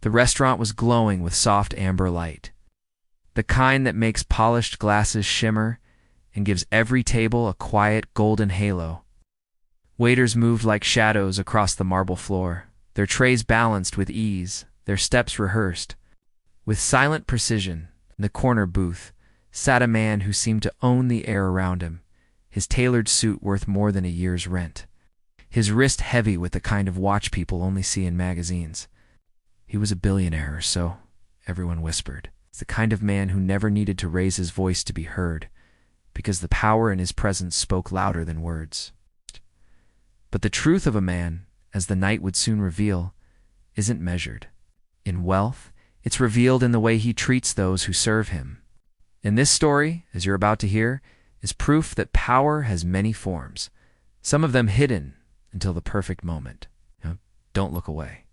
The restaurant was glowing with soft amber light, the kind that makes polished glasses shimmer and gives every table a quiet golden halo. Waiters moved like shadows across the marble floor, their trays balanced with ease, their steps rehearsed. With silent precision, in the corner booth, sat a man who seemed to own the air around him, his tailored suit worth more than a year's rent, his wrist heavy with the kind of watch people only see in magazines. He was a billionaire or so, everyone whispered. It's the kind of man who never needed to raise his voice to be heard, because the power in his presence spoke louder than words. But the truth of a man, as the night would soon reveal, isn't measured in wealth. It's revealed in the way he treats those who serve him. And this story, as you're about to hear, is proof that power has many forms, some of them hidden until the perfect moment. Don't look away,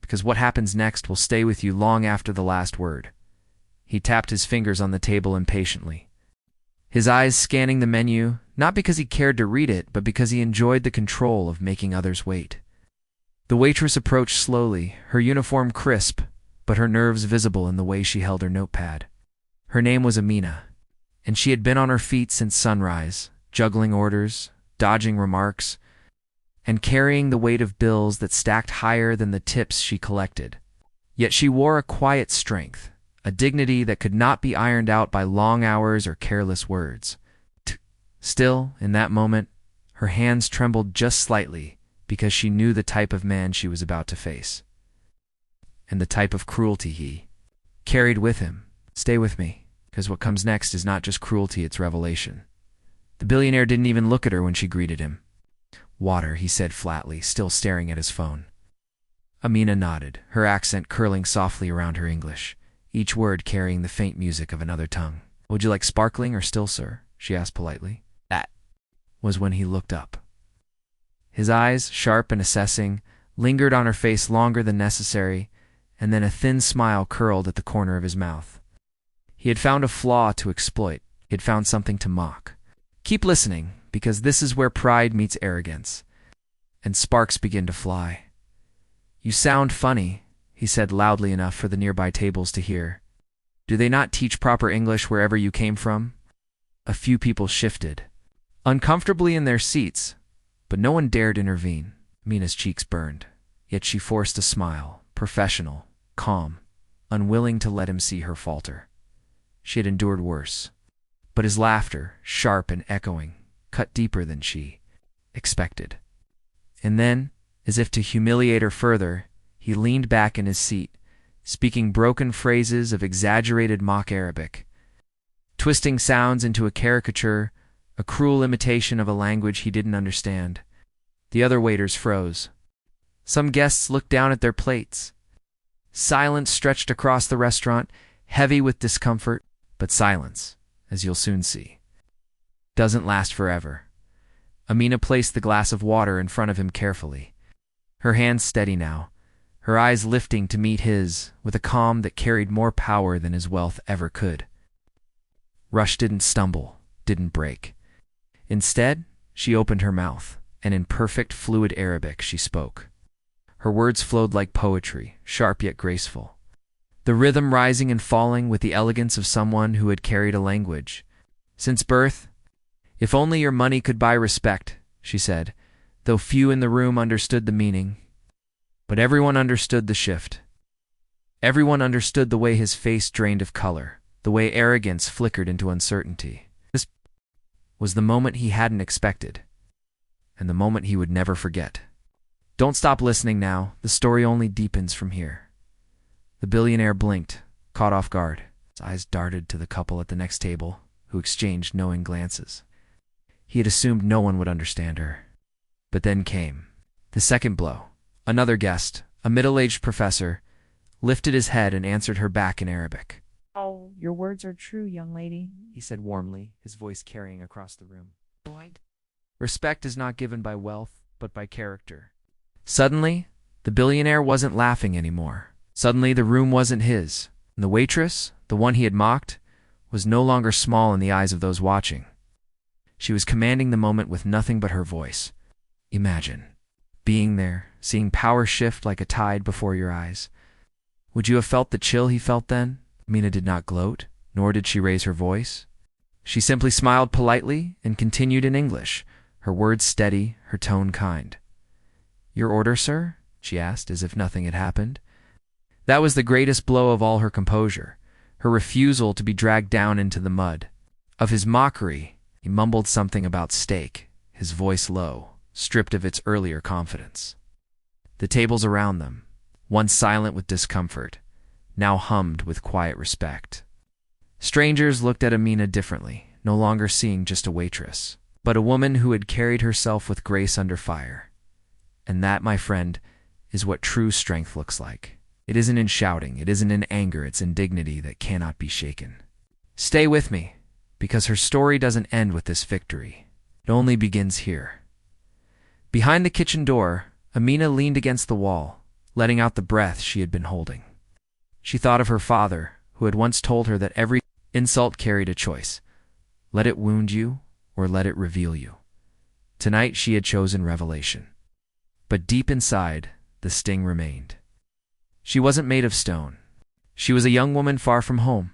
because what happens next will stay with you long after the last word. He tapped his fingers on the table impatiently, his eyes scanning the menu, not because he cared to read it, but because he enjoyed the control of making others wait. The waitress approached slowly, her uniform crisp, but her nerves visible in the way she held her notepad. Her name was Amina, and she had been on her feet since sunrise, juggling orders, dodging remarks, and carrying the weight of bills that stacked higher than the tips she collected. Yet she wore a quiet strength, a dignity that could not be ironed out by long hours or careless words. Still, in that moment, her hands trembled just slightly because she knew the type of man she was about to face, and the type of cruelty he carried with him. Stay with me, because what comes next is not just cruelty, it's revelation. The billionaire didn't even look at her when she greeted him. Water, he said flatly, still staring at his phone. Amina nodded, her accent curling softly around her English, each word carrying the faint music of another tongue. Would you like sparkling or still, sir? She asked politely. That was when he looked up. His eyes, sharp and assessing, lingered on her face longer than necessary, and then a thin smile curled at the corner of his mouth. He had found a flaw to exploit. He had found something to mock. Keep listening, because this is where pride meets arrogance, and sparks begin to fly. You sound funny, he said loudly enough for the nearby tables to hear. Do they not teach proper English wherever you came from? A few people shifted, uncomfortably in their seats, but no one dared intervene. Mina's cheeks burned, yet she forced a smile, professional, calm, unwilling to let him see her falter. She had endured worse, but his laughter, sharp and echoing, cut deeper than she expected. And then, as if to humiliate her further, he leaned back in his seat, speaking broken phrases of exaggerated mock Arabic, twisting sounds into a caricature, a cruel imitation of a language he didn't understand. The other waiters froze. Some guests looked down at their plates. Silence stretched across the restaurant, heavy with discomfort, but silence, as you'll soon see, doesn't last forever. Amina placed the glass of water in front of him carefully, her hands steady now, her eyes lifting to meet his with a calm that carried more power than his wealth ever could. Rush didn't stumble, didn't break. Instead, she opened her mouth, and in perfect, fluid Arabic she spoke. Her words flowed like poetry, sharp yet graceful, the rhythm rising and falling with the elegance of someone who had carried a language. Since birth, if only your money could buy respect, she said, though few in the room understood the meaning. But everyone understood the shift. Everyone understood the way his face drained of color, the way arrogance flickered into uncertainty. This was the moment he hadn't expected, and the moment he would never forget. Don't stop listening now. The story only deepens from here. The billionaire blinked, caught off guard. His eyes darted to the couple at the next table, who exchanged knowing glances. He had assumed no one would understand her. But then came the second blow. Another guest, a middle-aged professor, lifted his head and answered her back in Arabic. Oh, your words are true, young lady, he said warmly, his voice carrying across the room. Respect is not given by wealth, but by character. Suddenly, the billionaire wasn't laughing anymore. Suddenly, the room wasn't his, and the waitress, the one he had mocked, was no longer small in the eyes of those watching. She was commanding the moment with nothing but her voice. Imagine being there, seeing power shift like a tide before your eyes, Would you have felt the chill he felt then? Mina did not gloat, nor did she raise her voice. She simply smiled politely and continued in English, her words steady, her tone kind. "Your order, sir?" she asked, as if nothing had happened. That was the greatest blow of all her composure, her refusal to be dragged down into the mud. Of his mockery, he mumbled something about steak, his voice low, stripped of its earlier confidence. The tables around them, once silent with discomfort, now hummed with quiet respect. Strangers looked at Amina differently, no longer seeing just a waitress, but a woman who had carried herself with grace under fire. And that, my friend, is what true strength looks like. It isn't in shouting, it isn't in anger, it's in dignity that cannot be shaken. Stay with me, because her story doesn't end with this victory. It only begins here. Behind the kitchen door, Amina leaned against the wall, letting out the breath she had been holding. She thought of her father, who had once told her that every insult carried a choice. Let it wound you, or let it reveal you. Tonight she had chosen revelation. But deep inside, the sting remained. She wasn't made of stone. She was a young woman far from home,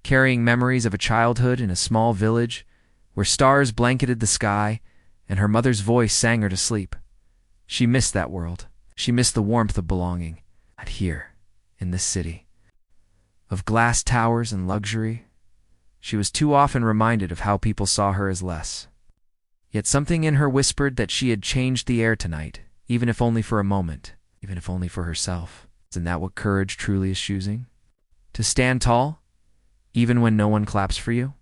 carrying memories of a childhood in a small village where stars blanketed the sky and her mother's voice sang her to sleep. She missed that world. She missed the warmth of belonging. Not here, in this city, of glass towers and luxury. She was too often reminded of how people saw her as less. Yet something in her whispered that she had changed the air tonight, even if only for a moment, even if only for herself. Isn't that what courage truly is choosing? To stand tall, even when no one claps for you?